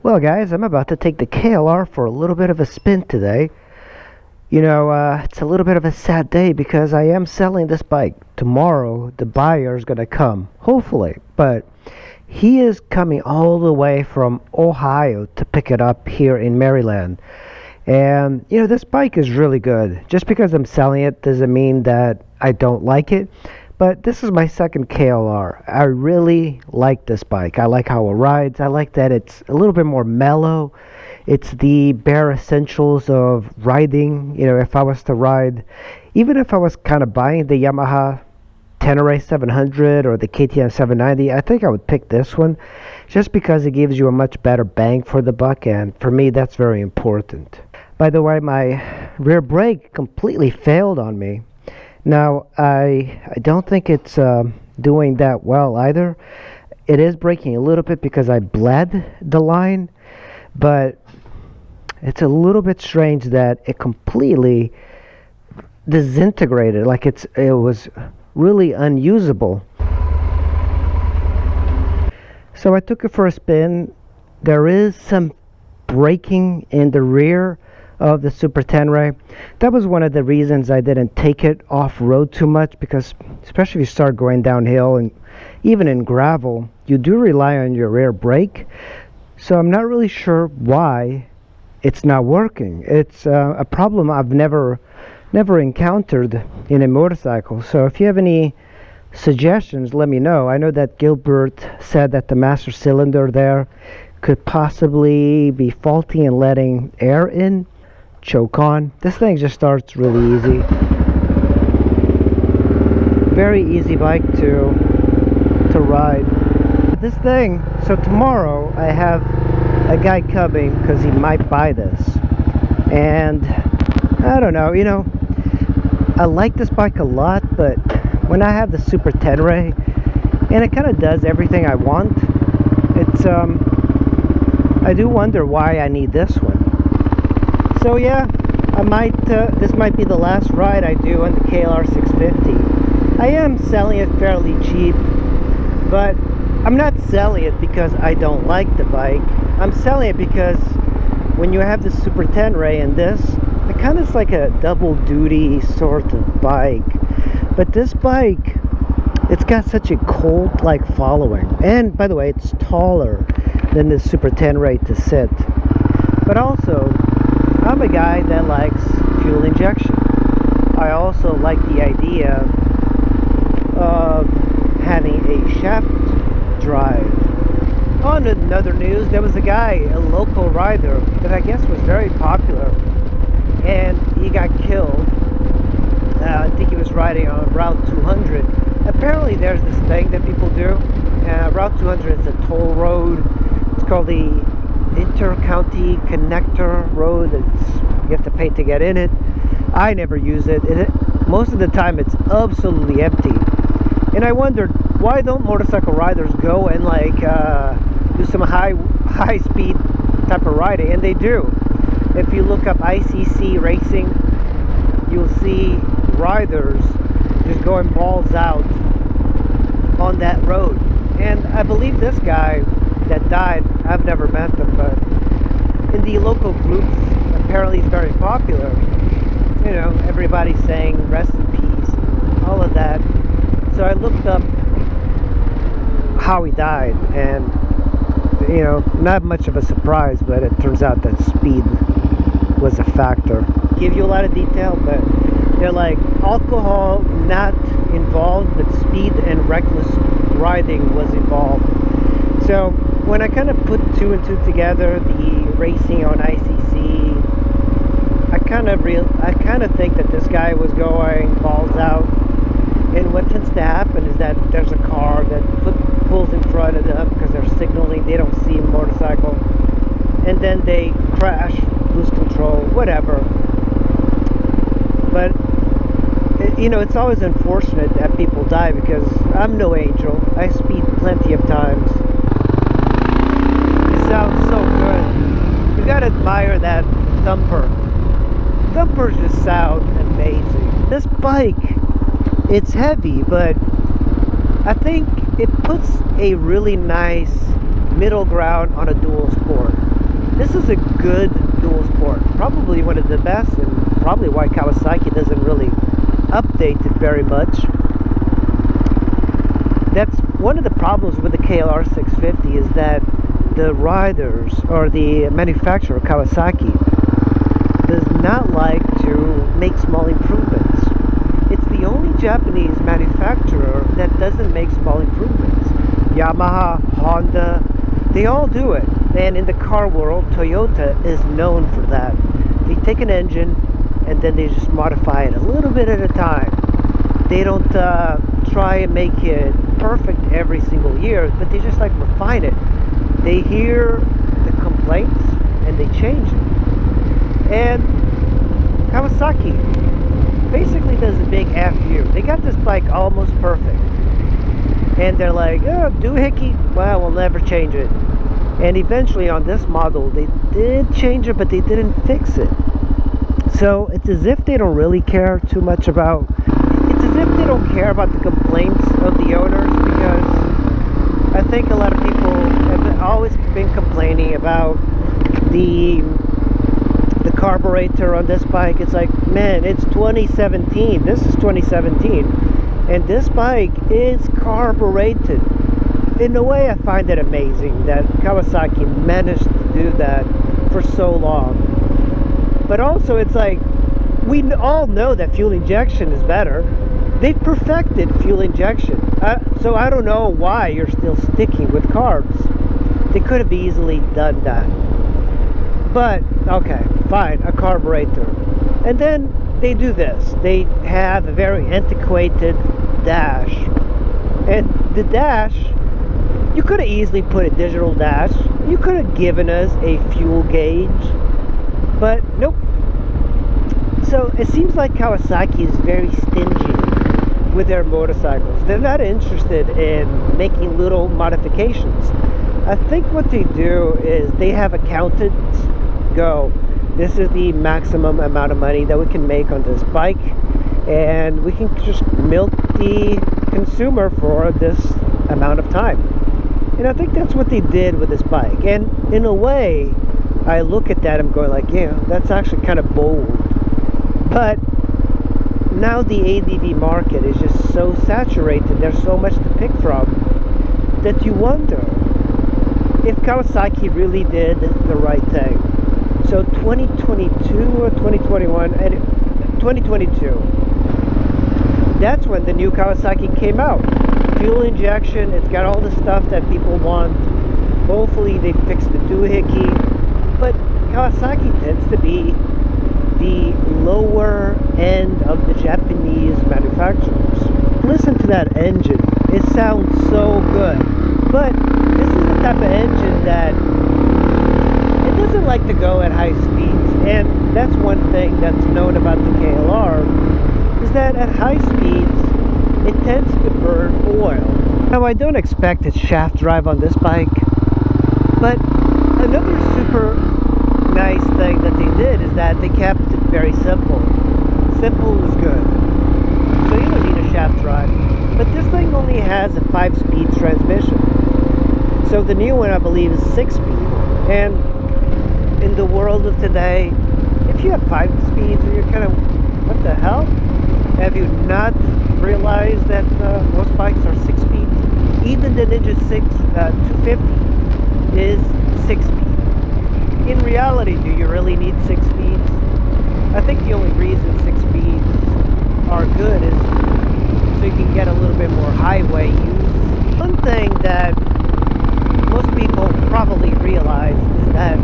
Well, guys, I'm about to take the KLR for a little bit of a spin today. It's a little bit of a sad day because I am selling this bike. Tomorrow, the buyer is going to come, hopefully. But he is coming all the way from Ohio to pick it up here in Maryland. And, this bike is really good. Just because I'm selling it doesn't mean that I don't like it. But this is my second KLR. I really like this bike. I like how it rides. I like that it's a little bit more mellow. It's the bare essentials of riding. If I was to ride, even if I was kind of buying the Yamaha Tenere 700 or the KTM 790, I think I would pick this one just because it gives you a much better bang for the buck, and for me that's very important. By the way, my rear brake completely failed on me. Now, I don't think it's doing that well either. It is braking a little bit because I bled the line, but it's a little bit strange that it completely disintegrated, like it was really unusable. So I took it for a spin. There is some braking in the rear of the Super Tenere. That was one of the reasons I didn't take it off-road too much, because especially if you start going downhill and even in gravel, you do rely on your rear brake. So I'm not really sure why it's not working. It's a problem I've never encountered in a motorcycle. So if you have any suggestions, let me know. I know that Gilbert said that the master cylinder there could possibly be faulty and letting air in. Choke on. This thing just starts really easy. Very easy bike to ride. This thing, so tomorrow I have a guy coming because he might buy this. And I don't know, I like this bike a lot, but when I have the Super Tenere and it kind of does everything I want, it's I do wonder why I need this one. So yeah, this might be the last ride I do on the KLR650. I am selling it fairly cheap, but I'm not selling it because I don't like the bike. I'm selling it because when you have the Super Tenere and this, it kind of is like a double duty sort of bike. But this bike, it's got such a cult-like following. And by the way, it's taller than the Super Tenere to sit. But also, I'm a guy that likes fuel injection. I also like the idea of having a shaft drive. On another news, there was a guy, a local rider, that I guess was very popular, and he got killed. I think he was riding on Route 200. Apparently there's this thing that people do. Route 200 is a toll road. It's called the Inter-County Connector Road. You have to pay to get in it. I never use it. Most of the time it's absolutely empty. And I wondered, why don't motorcycle riders go and do some high speed type of riding? And they do. If you look up ICC racing, you'll see riders just going balls out on that road. And I believe this guy that died, I've never met him, but in the local groups, apparently he's very popular. Everybody's saying rest in peace, and all of that. So I looked up how he died, and not much of a surprise, but it turns out that speed was a factor. Give you a lot of detail, but they're like alcohol not involved, but speed and reckless riding was involved. So when I kind of put two and two together, the racing on ICC, I kind of think that this guy was going balls out. And what tends to happen is that there's a car that pulls in front of them because they're signaling, they don't see a motorcycle, and then they crash, lose control, whatever. But it's always unfortunate that people die, because I'm no angel. I speed plenty of times. It sounds so good. You gotta admire that thumper. Thumpers just sound amazing. This bike, it's heavy, but I think it puts a really nice middle ground on a dual sport. This is a good dual sport, probably one of the best, and probably why Kawasaki doesn't really update it very much. That's one of the problems with the KLR650, is that the riders, or the manufacturer Kawasaki, does not like to make small improvements. It's the only Japanese manufacturer that doesn't make small improvements. Yamaha, Honda, they all do it. And in the car world, Toyota is known for that. They take an engine and then they just modify it a little bit at a time. They don't try and make it perfect every single year, but they just like refine it. They hear the complaints and they change it. And Kawasaki basically does a big F you. They got this bike almost perfect, and they're like, oh, doohickey, well, we'll never change it. And eventually on this model they did change it, but they didn't fix it. So it's as if they don't really care too much about, it's as if they don't care about the complaints of the owners, because I think a lot of people have always been complaining about the carburetor on this bike. It's like, man, it's 2017, this is 2017, and this bike is carbureted. In a way, I find it amazing that Kawasaki managed to do that for so long. But also, it's like, we all know that fuel injection is better. They've perfected fuel injection. So I don't know why you're still sticking with carbs. They could have easily done that. But, okay, fine, a carburetor. And then they do this. They have a very antiquated dash. And the dash, you could have easily put a digital dash. You could have given us a fuel gauge. But, nope. So, it seems like Kawasaki is very stingy with their motorcycles. They're not interested in making little modifications. I think what they do is they have accountants go, this is the maximum amount of money that we can make on this bike, and we can just milk the consumer for this amount of time. And I think that's what they did with this bike. And in a way, I look at that, I'm going like, yeah, that's actually kind of bold. But now the ADV market is just so saturated, there's so much to pick from, that you wonder if Kawasaki really did the right thing. So 2022 or 2021, 2022, that's when the new Kawasaki came out. Fuel injection, it's got all the stuff that people want. Hopefully they fix the doohickey. But Kawasaki tends to be the lower end of the Japanese manufacturers. Listen to that engine. It sounds so good. But this is the type of engine that it doesn't like to go at high speeds. And that's one thing that's known about the KLR, is that at high speeds it tends to burn oil. Now, I don't expect a shaft drive on this bike, but another super nice thing that they did is that they kept it very simple. Simple is good. So you don't need a shaft drive. But this thing only has a 5-speed transmission. So the new one, I believe, is 6-speed. And in the world of today, if you have 5 speeds, you're kind of, what the hell? Have you not realized that most bikes are 6 speeds? Even the Ninja 250 is 6 speed. In reality, do you really need 6 speeds? I think the only reason 6 speeds are good is so you can get a little bit more highway use. One thing that most people probably realize is that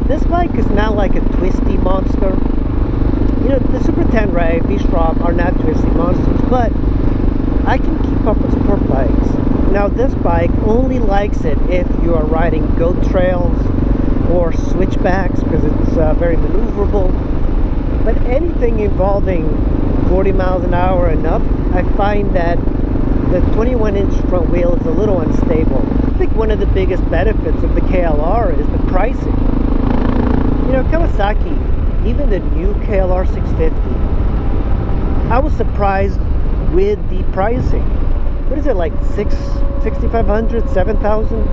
this bike is not like a twisty monster. You know, the Super Tenere, V-Strom are not twisty monsters, but I can keep up with sport bikes. Now, this bike only likes it if you are riding goat trails or switchbacks, because it's very maneuverable. But anything involving 40 miles an hour and up, I find that the 21-inch front wheel is a little unstable. I think one of the biggest benefits of the KLR is the pricing. You know, Kawasaki, even the new KLR650, I was surprised with the pricing. What is it, like $6,500, $7,000?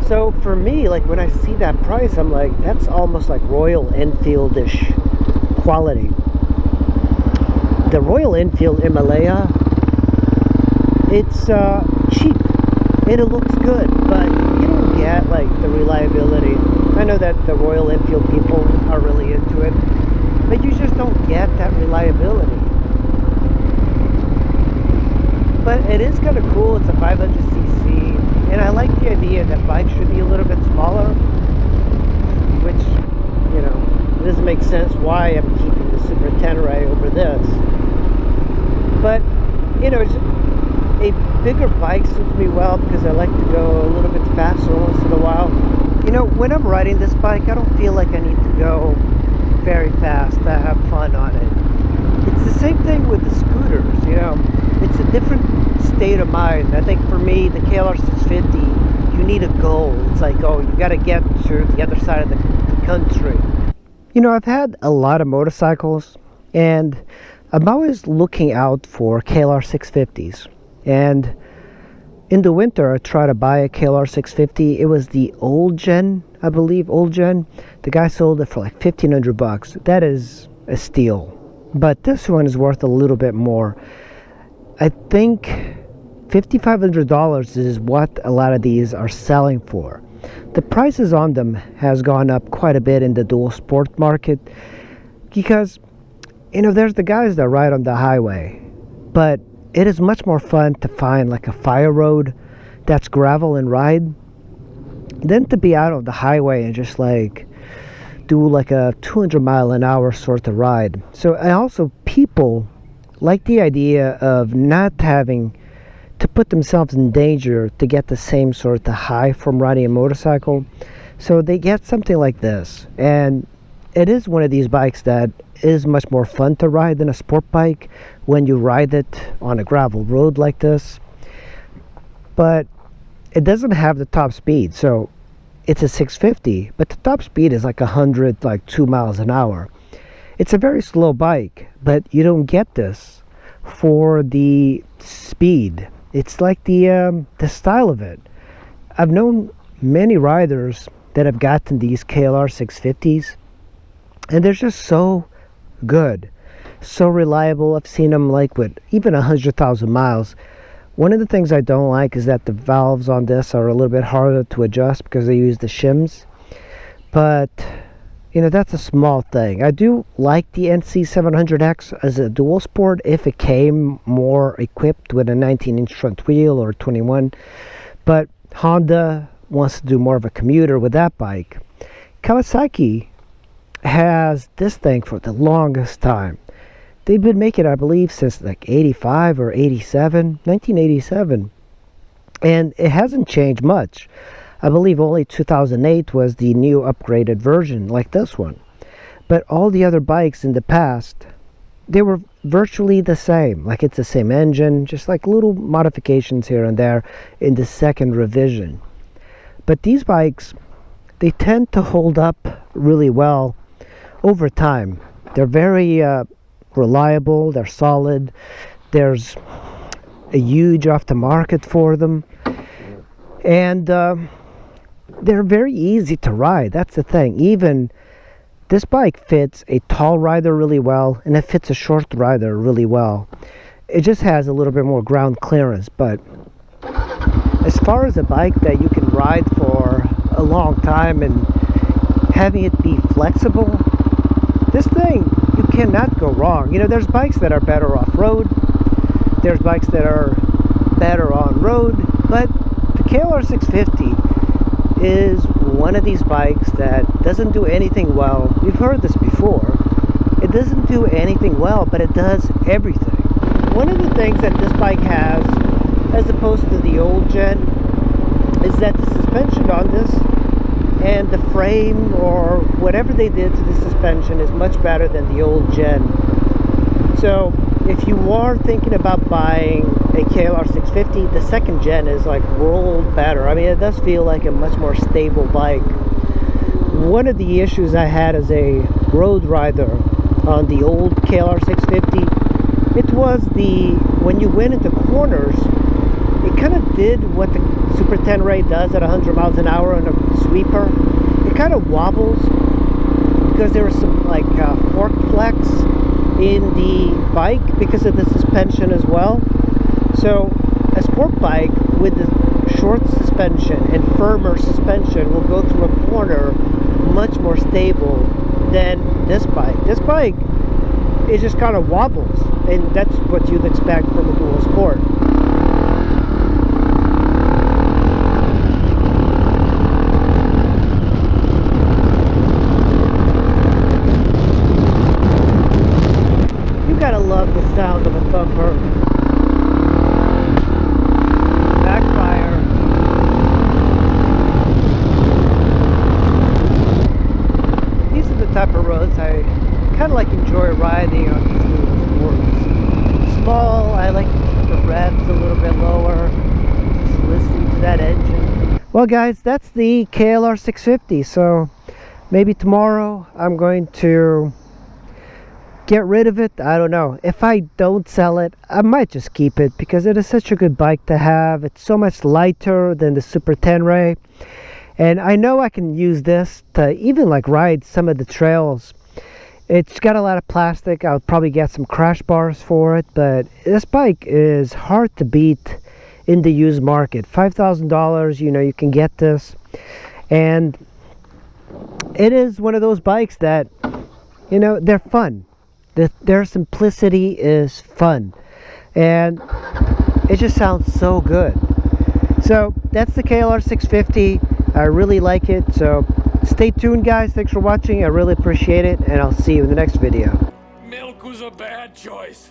So for me, like when I see that price, I'm like, that's almost like Royal Enfield-ish quality. The Royal Enfield Himalaya, it's cheap and it looks good, but you don't get like the reliability. I know that the Royal Enfield people are really into it, but you just don't get that reliability. But it is kind of cool. It's a 500cc, and I like the idea that bikes should be a little bit smaller, which, you know, it doesn't make sense why I'm keeping the Super Tenere over this. But, you know, a bigger bike suits me well because I like to go a little bit faster once in a while. You know, when I'm riding this bike, I don't feel like I need to go very fast to have fun on it. It's the same thing with the scooters, you know. It's a different state of mind. I think for me, the KLR650, you need a goal. It's like, oh, you got to get to the other side of the country. You know, I've had a lot of motorcycles, and I'm always looking out for KLR650s. And in the winter, I tried to buy a KLR650. It was the old gen, I believe, old gen. The guy sold it for like $1,500. That is a steal. But this one is worth a little bit more. I think $5,500 is what a lot of these are selling for. The prices on them has gone up quite a bit in the dual sport market because, you know, there's the guys that ride on the highway, but it is much more fun to find like a fire road that's gravel and ride than to be out on the highway and just like do like a 200-mile-an-hour sort of ride. So, and also people like the idea of not having to put themselves in danger to get the same sort of high from riding a motorcycle. So they get something like this, and it is one of these bikes that is much more fun to ride than a sport bike when you ride it on a gravel road like this. But it doesn't have the top speed, so it's a 650, but the top speed is like 2 miles an hour. It's a very slow bike, but you don't get this for the speed. It's like the style of it. I've known many riders that have gotten these KLR 650s, and they're just so good, so reliable. I've seen them like with even 100,000 miles. One of the things I don't like is that the valves on this are a little bit harder to adjust because they use the shims. But, you know, that's a small thing. I do like the NC700X as a dual sport if it came more equipped with a 19-inch front wheel or 21. But Honda wants to do more of a commuter with that bike. Kawasaki has this thing for the longest time. They've been making it, I believe, since like 85 or 87, 1987. And it hasn't changed much. I believe only 2008 was the new upgraded version like this one. But all the other bikes in the past, they were virtually the same. Like it's the same engine, just like little modifications here and there in the second revision. But these bikes, they tend to hold up really well over time. They're very reliable, they're solid, there's a huge aftermarket for them, and they're very easy to ride. That's the thing. Even this bike fits a tall rider really well, and it fits a short rider really well. It just has a little bit more ground clearance. But as far as a bike that you can ride for a long time and having it be flexible, this thing, you cannot go wrong. You know, there's bikes that are better off-road, there's bikes that are better on-road, but the KLR650 is one of these bikes that doesn't do anything well. You've heard this before. It doesn't do anything well, but it does everything. One of the things that this bike has, as opposed to the old gen, is that the suspension on this and the frame or whatever they did to the suspension is much better than the old gen. So if you are thinking about buying a KLR650, the second gen is like world better. I mean, it does feel like a much more stable bike. One of the issues I had as a road rider on the old KLR650, it was when you went into corners, it kind of did what the Super Tenere does at 100 miles an hour on a sweeper. It kind of wobbles because there was some like fork flex in the bike because of the suspension as well. So a sport bike with the short suspension and firmer suspension will go through a corner much more stable than this bike. This bike, it just kind of wobbles, and that's what you'd expect from a dual sport. You gotta love the sound of a thumper. Backfire. These are the type of roads I kind of like enjoy riding on these little sports. Small, I like to keep the revs a little bit lower, just listening to that engine. Well guys, that's the KLR650, so maybe tomorrow I'm going to get rid of it. I don't know. If I don't sell it, I might just keep it because it is such a good bike to have. It's so much lighter than the Super Tenere, and I know I can use this to even like ride some of the trails. It's got a lot of plastic. I'll probably get some crash bars for it, but this bike is hard to beat in the used market. $5,000, you know, you can get this, and it is one of those bikes that, you know, they're fun. Their simplicity is fun, and it just sounds so good. So that's the KLR650. I really like it, so stay tuned guys. Thanks for watching. I really appreciate it, and I'll see you in the next video. Milk was a bad choice.